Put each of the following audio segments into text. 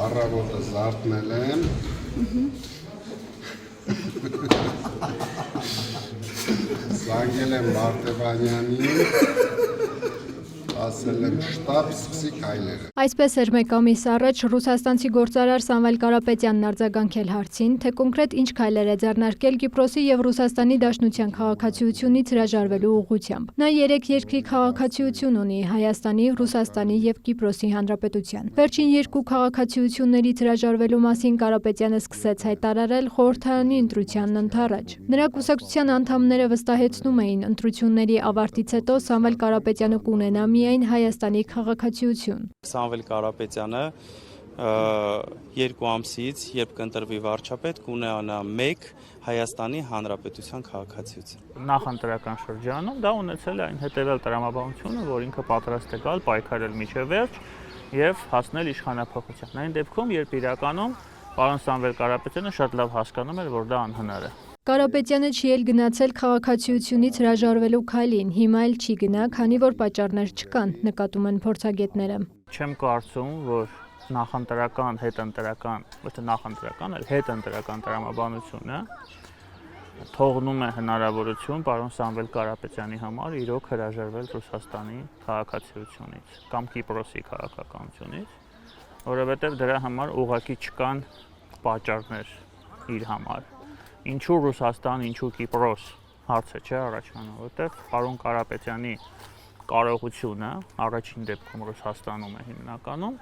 Առավոտը զարթնել եմ։ Զանգել եմ Մարտևանյանին, ասել եմ շտապ սկսի քայլերը։ Այսպես էր մեկ ամիս առաջ ռուսաստանցի գործարար Սամվել Կարապետյանն արձագանքել հարցին, թե կոնկրետ ինչ քայլեր է ձեռնարկել Կիպրոսի եւ Ռուսաստանի Դաշնության քաղաքացիությունից հրաժարվելու ուղղությամբ։ Նա 3 երկրի քաղաքացիություն ունի՝ Հայաստանի, Ռուսաստանի եւ Կիպրոսի Հանրապետության։ Վերջին 2 քաղաքացիություններից հրաժարվելու մասին Կարապետյանը սկսեց հայտարարել խորհրդարանի ընտրությանն ընդառաջ։ Նրա կուսակցության անդամները վստահեցնում էին, ընտրությունների ավարտից հետո Սամվել Կարապետյանը կունենա միայն Հայաստանի քաղաքացիություն։ Սամվել Կարապետյանը 2 ամսից, երբ կընտրվի վարչապետ, կունենա 1 Հայաստանի Հանրապետության քաղաքացիություն։ Նախընտրական շրջանում դա ունեցել է այն հետևյալ տրամաբանությունը, որ ինքը պատրաստ է գալ պայքարել մինչև վերջ եւ հասնել իշխանափոխության։ Այն դեպքում, երբ իրականում պարոն Սամվել Կարապետյանը շատ լավ հասկանում էր, որ դա անհնար է։ Կարապետյանը չի էլ գնացել քաղաքացիությունից հրաժարվելու քայլին, հիմա էլ չի գնա, քանի որ պատճառներ չկան, նկատում են փորձագետները։ Չեմ կարծում, որ նախընտրական, հետընտրական, ոչ թե նախընտրական, այլ հետընտրական տրամաբանությունը թողնում է հնարավորություն պարոն Սամվել Կարապետյանի համար իրոք հրաժարվել Ռուսաստանի քաղաքացիությունից կամ Կիպրոսի քաղաքականությունից, որովհետև դրա համար ուղղակի չկան պատճառներ իր համար։ Ինչու Ռուսաստան, ինչու Կիպրոս հարցը չէ առաջանում, որտեղ պարոն Կարապետյանի կարողությունը առաջին դեպքում Ռուսաստանում է հիմնականում,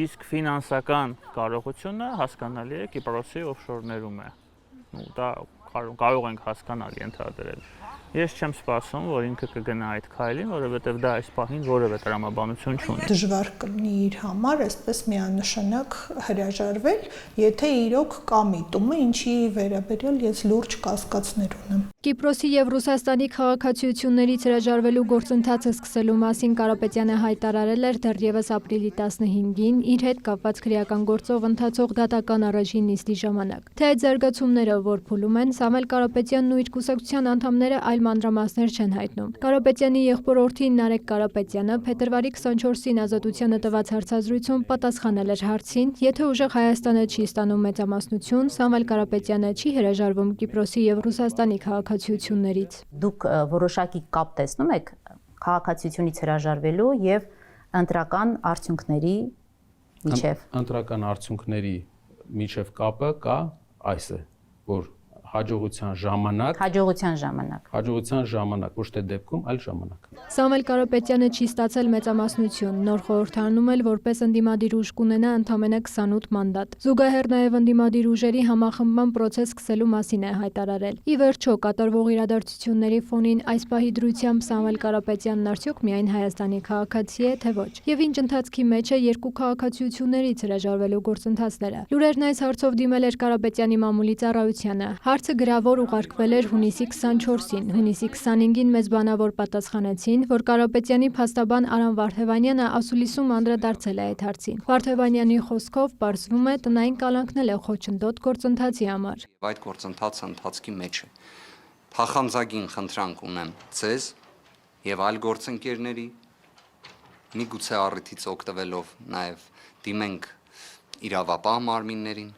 իսկ ֆինանսական կարողությունը հասկանալի է Կիպրոսի օֆշորներում է։ Դա կարող ենք հասկանալ ենթադրել։ Ես չեմ սպասում, որ ինքը կգնա այդ քայլին, որովհետև դա այս պահին որևէ տրամաբանություն չունի։ Դժվար կլինի իր համար այսպես միանշանակ հրաժարվել, եթե իրոք կա միտումը, ինչի վերաբերյալ ես լուրջ կասկածներ ունեմ։ Կիպրոսի եւ Ռուսաստանի քաղաքացիություններից հրաժարվելու գործընթացը սկսելու մասին Կարապետյանը հայտարարել էր դեռևս ապրիլի 15-ին իր հետ կապված քրեական գործով ընթացող դատական առաջին նիստի ժամանակ։ Թե այդ զարգացումները որ փուլում են, Սամվել Կարապետյանն ու իր կուսակցության անդամները այլ մանրամասներ չեն հայտնում։ Կարապետյանի եղբորորդին Նարեկ Կարապետյանը փետրվարի 24-ին Ազատությանը տված հարցազրույցում պատասխանել էր հարցին, եթե ուժեղ Հայաստանը չի ստանում մեծամասնություն, Սամվել Կարապետյանը չի հրաժարվում Կիպրոսի եւ Ռուսաստանի քաղաքացիություններից։ Դուք որոշակի կապ տեսնում եք քաղաքացիությունից հրաժարվելու եւ ընտրական արդյունքների միջև։ Ընտրական արդյունքների միջև կապը կա այս է, որ հաջողության ժամանակ, ոչ թե դեպքում, այլ ժամանակ։ Սամվել Կարապետյանը չի ստացել մեծամասնություն, նոր խորհրդարանում էլ որպես ընդդիմադիր ուժ կունենա ընդամենը 28 մանդատ։ Զուգահեռ նաև ընդդիմադիր ուժերի համախմբման պրոցես սկսելու մասին է հայտարարել։ Ի վերջո, կատարվող իրադարձությունների ֆոնին այս պահի դրությամբ Սամվել Կարապետյանն արդյոք միայն Հայաստանի քաղաքացի է, թե ոչ։ Եվ ինչ ընթացքի մեջ է 2 քաղաքացիություններից հրաժարվելու գործընթացները։ Լուրերն այս հարցով դիմել էր Կարապետյանի մամուլի ծառայությանը։ Հարցը գրավոր ուղարկվել էր հունիսի 24-ին, հունիսի 25-ին մեզ բանավոր պատասխանեցին, որ Կարապետյանի փաստաբան Արամ Վարդևանյանը ասուլիսում անդրադարձել է այդ հարցին։ Վարդևանյանի խոսքով պարզվում է տնային կալանքնել է խոչընդոտ գործընթացի համար։ Այդ գործընթացը ընթացքի մեջ է։ Փախանձագին խնդրանք ունեմ ձեզ եւ այլ գործընկերների, միգուցե առիթից օգտվելով նաեւ դիմենք իրավապահ մարմիններին,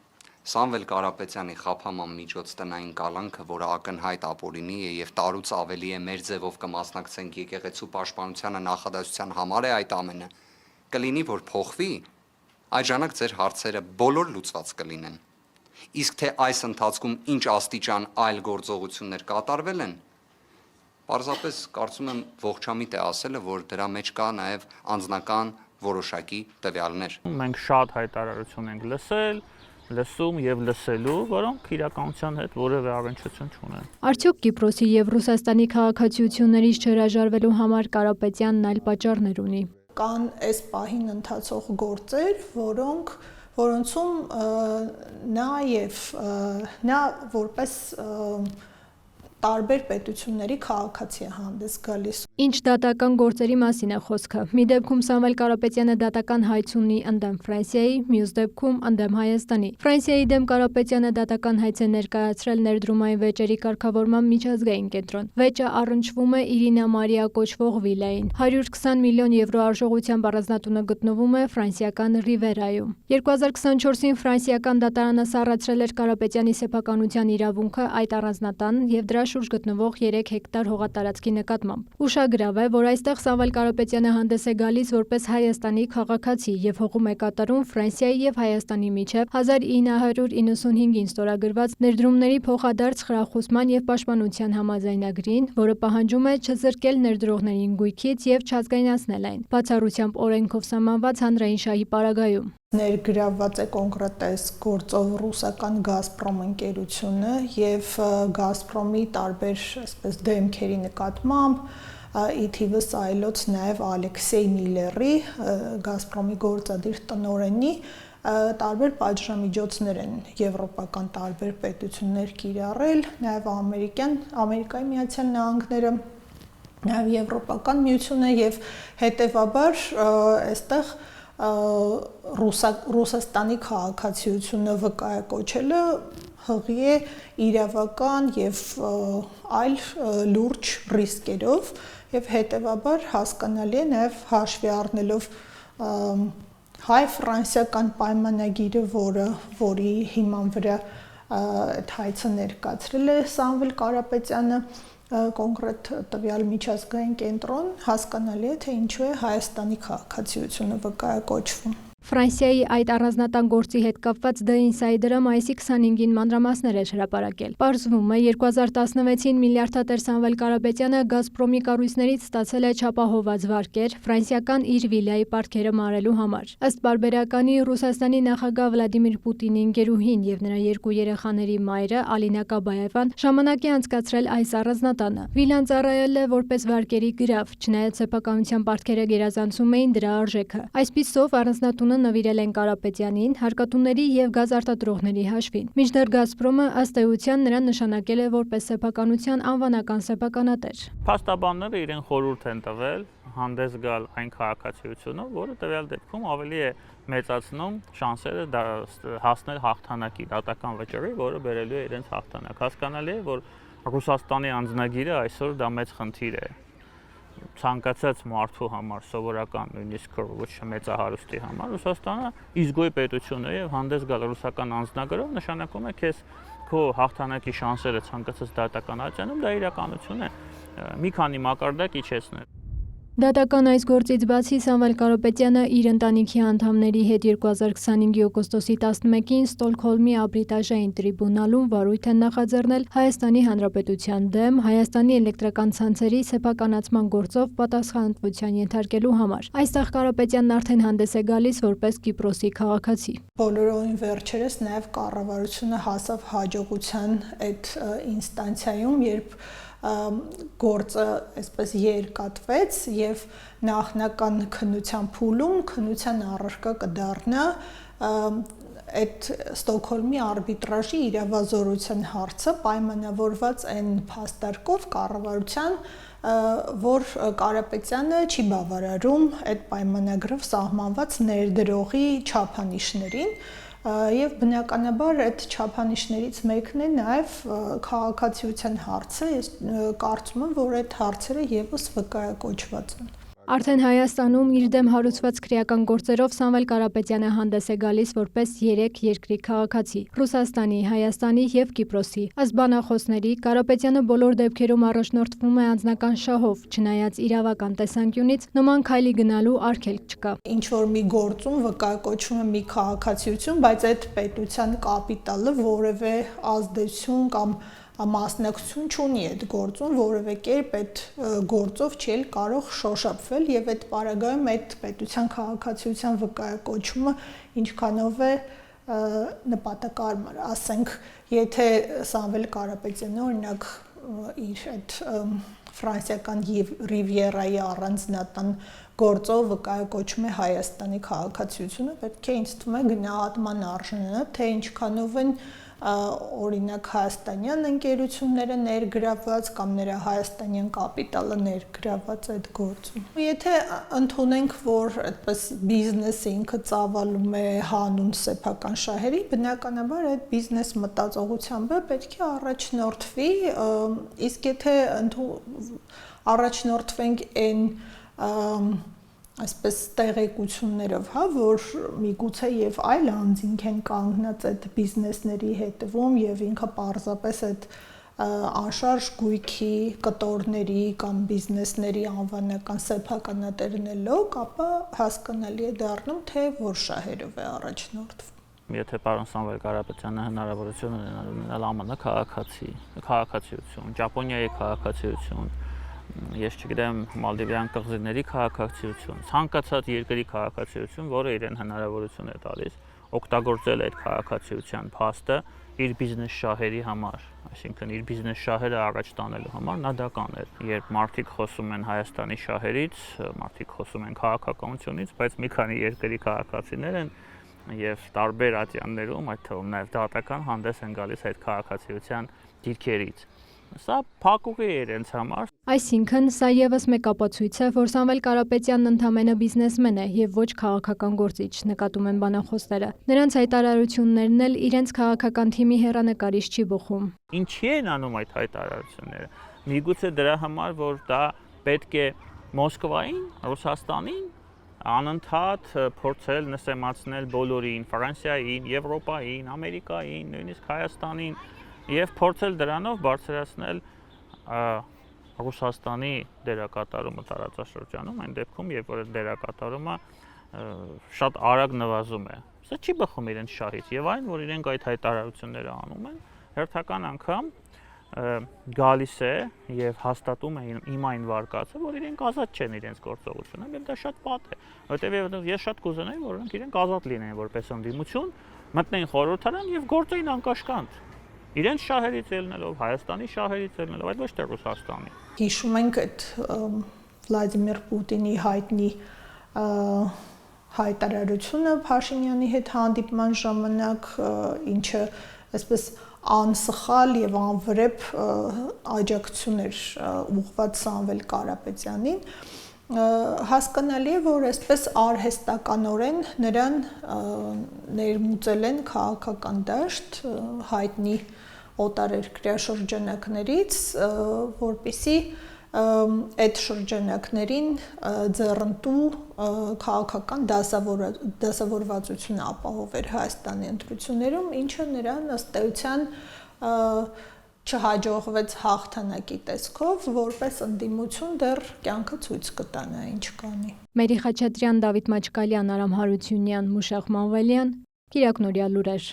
Սամվել Կարապետյանի խափաման միջոց տնային կալանքը, որը ակնհայտ ապօրինի է եւ տարուց ավելի է մեր ձևով կմասնակցենք եկեղեցու պաշտպանությանը նախադասության համար է այդ ամենը, կլինի որ փոխվի, այդ ժամանակ ձեր հարցերը բոլոր լուծված կլինեն։ Իսկ թե այս ընթացքում ինչ աստիճան այլ գործողություններ կատարվել են, պարզապես կարծում եմ ողջամիտ է ասելը, որ դրա մեջ կա նաեւ անձնական որոշակի տվյալներ։ Մենք շատ հայտարարություն ենք լսում եւ լսելու, որոնք իրականության հետ որևէ առնչություն չունեն։ Արդյոք Կիպրոսի եւ Ռուսաստանի քաղաքացիություններից չհրաժարվելու համար Կարապետյանն այլ պատճառներ ունի։ Կան այս պահին ընթացող գործեր, որոնցում նա որպես տարբեր պետությունների քաղաքացի է հանդես գալիս։ Ինչ դատական գործերի մասին է խոսքը։ Մի դեպքում Սամվել Կարապետյանը դատական հայց ունի ընդդեմ Ֆրանսիայի, մյուս դեպքում ընդդեմ Հայաստանի։ Ֆրանսիայի դեմ Կարապետյանը դատական հայց է ներկայացրել ներդրումային վեճերի կարգավորման միջազգային կենտրոն։ Վեճը առնչվում է Իրինա Մարիա կոչվող վիլային։ 120 միլիոն եվրո արժողությամբ առանձնատունը գտնվում է ֆրանսիական Ռիվերայում։ 2024-ին ֆրանսիական դատարանը սառեցրել էր Կարապետյանի սեփականության իրավունքը այդ առանձնատան եւ դրա շուրջ գտնվող 3 հեկտար հողատարածքի նկատմամբ։ Գրավ է, որ այստեղ Սամվել Կարապետյանը հանդես է գալիս որպես Հայաստանի քաղաքացի եւ հողում է կատարում Ֆրանսիայի եւ Հայաստանի միջև 1995-ին ստորագրված ներդրումների փոխադարձ խրախուսման եւ պաշտպանության համաձայնագրին, որը պահանջում է չզրկել ներդրողներին գույքից եւ չազգայնացնել այն, բացառությամբ օրենքով սահմանված հանրային շահի պարագայում։ Ներգրավված է կոնկրետես գործով ռուսական Գազպրոմ ընկերությունը եւ Գազպրոմի տարբեր այսպես դեմքերի նկատմամբ ի թիվս այլոց նաև Ալեքսեյ Միլլերի Գազպրոմի գործադիր տնօրենի տարբեր պատժամիջոցներ են եվրոպական տարբեր պետություններ կիրառել, նաև Ամերիկայի Միացյալ Նահանգները, նաև Եվրոպական միությունը եւ հետեւաբար այստեղ Ռուսաստանի քաղաքացիությունը վկայակոչելը հղի է իրավական եւ այլ լուրջ ռիսկերով եւ հետեւաբար հասկանալի է նաեւ հաշվի առնելով հայ-ֆրանսիական պայմանագիրը, որի հիման վրա այդ հայցը ներկայացրել է Սամվել Կարապետյանը կոնկրետ տվյալ միջազգային կենտրոն, հասկանալի է, թե ինչու է Հայաստանի քաղաքացիությունը վկայակոչվում։ Ֆրանսիայի այդ առանձնատան գործի հետ կապված The Insider-ը մայիսի 25-ին մանրամասներ էր հրապարակել։ Պարզվում է 2016-ին միլիարդատեր Սամվել Կարապետյանը Գազպրոմի կառույցներից ստացել է չափահովված վարկեր ֆրանսիական իր վիլայի պարտքերը մարելու համար։ Ըստ պարբերականի Ռուսաստանի նախագահ Վլադիմիր Պուտինի ընկերուհին եւ նրա 2 երեխաների մայրը Ալինա Կաբաևան ժամանակ է անցկացրել այս առանձնատանը։ Վիլան ծառայել է որպես վարկերի գրավ, չնայած սեփականության պարտքերը գերազանցում էին դրա արժեքը։ Այսպիսով առանձնատունը նվիրել են Կարապետյանին, հարկատուների եւ գազ արտադրողների հաշվին։ Մինչդեռ Գազպրոմը ըստ էության նրան նշանակել է որպես սեփականության անվանական սեփականատեր։ Փաստաբանները իրեն խորհուրդ են տվել հանդես գալ այն քաղաքացիությունը, որը տվյալ դեպքում ավելի է մեծացնում շանսերը հասնել հաղթանակի դատական վճռի, որը բերելու է իրենց հաղթանակ։ Հասկանալի է, որ Ռուսաստանի անձնագիրը այսօր դա մեծ խնդիր է։ Ցանկացած մարդու համար, սովորական նույնիսկ ոչ մեծահարուստի համար Ռուսաստանը իսկույն պետություն է եւ հանդես գալ ռուսական անձնագրով նշանակում է քեզ քո հաղթանակի շանսերը ցանկացած դատական արձանում, դա իրականություն է։ Մի քանի մակարդակ իջեցնել։ Դատական այս գործից բացի Սամվել Կարապետյանը իր ընտանիքի անդամների հետ 2025-ի օգոստոսի 11-ին Ստոկհոլմի արբիտրաժային տրիբունալում վարույթ են նախաձեռնել Հայաստանի Հանրապետության դեմ Հայաստանի էլեկտրական ցանցերի սեփականացման գործով պատասխանատվության ենթարկելու համար։ Այստեղ Կարապետյանն արդեն հանդես է գալիս որպես Կիպրոսի քաղաքացի։ Բոլորովին վերջերս նաև կառավարությունը հասավ հաջողության այդ ինստանցիայում, երբ գործը այսպես երկատվեց եւ նախնական քննության փուլում քննության առարկա կդառնա այդ Ստոկհոլմի արբիտրաժի իրավազորության հարցը պայմանավորված այն փաստարկով կառավարության, որ Կարապետյանը չի բավարարում այդ պայմանագրով սահմանված ներդրողի չափանիշներին եւ բնականաբար այդ չափանիշներից մեկն է նաեւ քաղաքացիության հարցը, ես կարծում եմ, որ այդ հարցերը եւս վկայակոչված են։ Արդեն Հայաստանում իր դեմ հարուցված քրեական գործերով Սամվել Կարապետյանը հանդես է գալիս որպես 3 երկրի քաղաքացի՝ Ռուսաստանի, Հայաստանի եւ Կիպրոսի։ Ըստ բանախոսների Կարապետյանը բոլոր դեպքերում առաջնորդվում է անձնական շահով, չնայած իրավական տեսանկյունից նման քայլի գնալու արգելք չկա։ Ինչ որ մի գործում վկայակոչվում է մի քաղաքացիություն, բայց այդ պետության կապիտալը որևէ ազդեցություն կամ մասնակցություն չունի այդ գործում, որևէ կերպ այդ գործով չի կարող շոշափվել եւ այդ պարագայում այդ պետության քաղաքացիության վկայակոչումը ինչքանով է նպատակարար, ասենք, եթե Սամվել Կարապետյանը օրինակ իր այդ ֆրանսիական Ռիվիերայի առանձնատան գործով վկայակոչում է Հայաստանի քաղաքացիությունը, պետք է ինձ թվում է գնահատման արժանանա, թե ինչքանով են օրինակ հայաստանյան ընկերությունները ներգրավված կամ նրա հայաստանյան կապիտալը ներգրավված այդ գործում։ Եթե ընդունենք, որ այդպես բիզնեսը ինքը ծավալում է հանուն սեփական շահերի, բնականաբար այդ բիզնես մտածողությամբ պետք է առաջնորդվի, իսկ եթե առաջնորդվենք այն այսպես տեղեկություններով, հա, որ միգուցե եւ այլ անձինք են կանգնած այդ բիզնեսների հետևում եւ ինքը պարզապես այդ անշարժ գույքի կտորների կամ բիզնեսների անվանական սեփականատերն է լոկ, ապա հասկանալի է դառնում, թե որ շահերով է առաջնորդվում։ Եթե պարոն Սամվել Կարապետյանը հնարավորություն ունենալ ԱՄՆ քաղաքացիություն, Ճապոնիայի քաղաքացիություն, ես չգիտեմ, Մալդիվյան կղզիների քաղաքացիություն, ցանկացած երկրի քաղաքացիություն, որը իրեն հնարավորություն է տալիս օգտագործել այդ քաղաքացիության փաստը իր բիզնես շահերի համար, այսինքն իր բիզնես շահերը առաջ տանելու համար նա դա կաներ։ Երբ մարդիկ խոսում են Հայաստանի շահերից, մարդիկ խոսում են քաղաքականությունից, բայց մի քանի երկրի քաղաքացիներ են եւ տարբեր ատյաններում, այդ թվում նաեւ դատական հանդես են գալիս այդ քաղաքացիության դիրքերից։ Սա փակուղի է իրենց համար։ Այսինքն, սա եւս մեկ ապացույց է, որ Սամվել Կարապետյանն ընդամենը բիզնեսմեն է եւ ոչ քաղաքական գործիչ, նկատում են բանախոսները։ Նրանց հայտարարություններն էլ իրենց քաղաքական թիմի հեռանկարից չի բխում։ Ինչի են անում այդ հայտարարությունները։ Միգուցե դրա համար, որ դա պետք է Մոսկվային, Ռուսաստանին անընդհատ փորձել նսեմացնել բոլորին, Ֆրանսիային, Եվրոպային, Ամերիկային, նույնիսկ Հայաստանին եւ փորձել դրանով բարձրացնել Ռուսաստանի դերակատարումը տարածաշրջանում, այն դեպքում, երբ որ դերակատարումը շատ արագ նվազում է։ Սա չի բխում իրենց շահից եւ այն, որ իրենք այդ հայտարարությունները անում են, հերթական անգամ գալիս է եւ հաստատում է իմ այն վարկածը, որ իրենք ազատ չեն իրենց գործողությունում եւ դա շատ վատ է, որտեւ ես շատ կուզենայի, որ նրանք իրենք ազատ լինեն որպես ընդդիմություն, մտնեն խորհրդարան եւ գործեին անկաշկանդ։ Իրենց շահերից ելնելով, Հայաստանի շահերից ելնելով, այդ ոչ թե Ռուսաստանի։ Հիշում ենք այդ Վլադիմիր Պուտինի հայտնի հայտարարությունը Փաշինյանի հետ հանդիպման ժամանակ, ինչը այսպես անսխալ եւ անվրեպ աջակցություն էր ուղղված Սամվել Կարապետյանին, հասկանալի է, որ այսպես արհեստականորեն նրան ներմուծել են քաղաքական դաշտ հայտնի օտարերկրյա շրջանակներից, որպեսզի այդ շրջանակներին ձեռնտու քաղաքական դասավորվածություն ապահովեր Հայաստանի ընտրություններում, ինչը նրան ըստ էության չհաջողվեց հաղթանակի տեսքով, որպես ընդդիմություն դեռ կյանքը ցույց կտա նա ինչ կանի։ Մերի Խաչատրյան, Դավիթ Մաչկալյան, Արամ Հարությունյան, Մուշեղ Մանվելյան, Կիրակ Նորյա լուրեր։